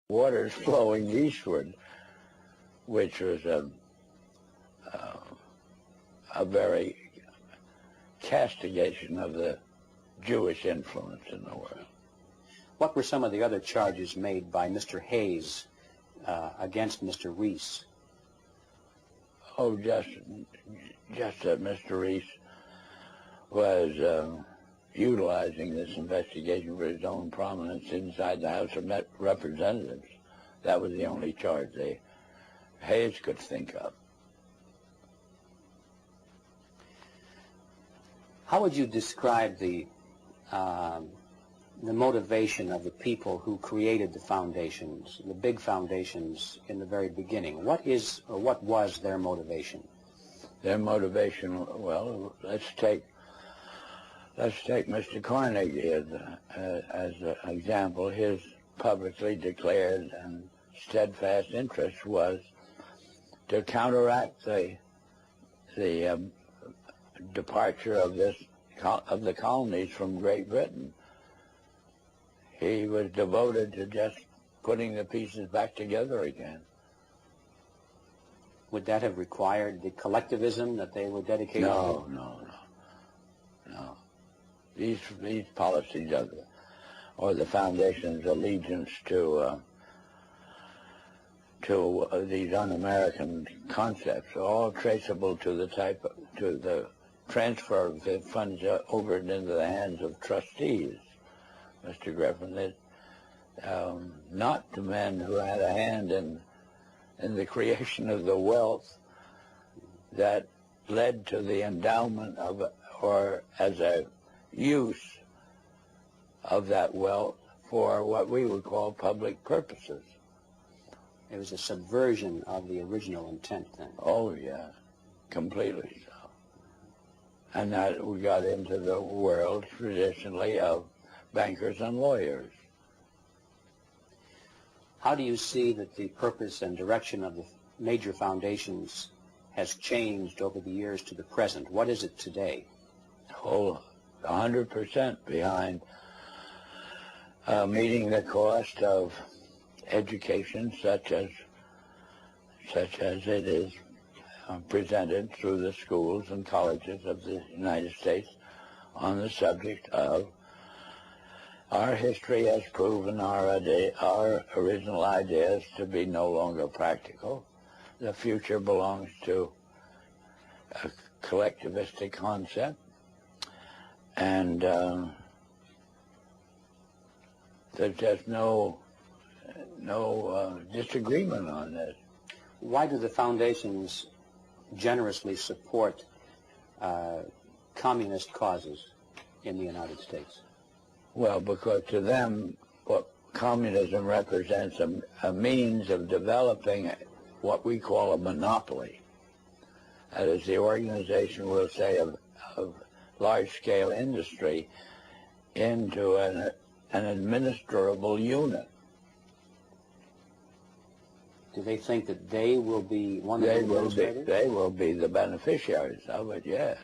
waters flowing eastward, which was a very castigation of the Jewish influence in the world. What were some of the other charges made by Mr. Hayes against Mr. Rees? Oh, just that Mr. Rees was utilizing this investigation for his own prominence inside the House of Representatives. That was the only charge Hayes could think of. How would you describe the motivation of the people who created the foundations, the big foundations in the very beginning? What is or what was their motivation? Their motivation, well, let's take Mr. Carnegie as an example. His publicly declared and steadfast interest was to counteract the departure of the colonies from Great Britain. He was devoted to just putting the pieces back together again. Would that have required the collectivism that they were dedicated to? No. These policies or the foundation's allegiance to these un-American concepts are all traceable to the transfer of the funds over into the hands of trustees, Mr. Griffin. Not to men who had a hand in the creation of the wealth that led to the endowment of, or as a use of that wealth for what we would call public purposes. It was a subversion of the original intent then. Oh, yeah, completely so. And that we got into the world traditionally of bankers and lawyers. How do you see that the purpose and direction of the major foundations has changed over the years to the present? What is it today? Oh, 100% behind meeting the cost of education such as it is presented through the schools and colleges of the United States on the subject of our history has proven our original ideas to be no longer practical. The future belongs to a collectivistic concept, and there's just no disagreement on this. Why do the foundations generously support communist causes in the United States? Well, because to them, what communism represents a means of developing what we call a monopoly. That is, the organization, we'll say, of large-scale industry into an administrable unit. Do they think that they will be one of the administrators? They will be the beneficiaries of it, yes.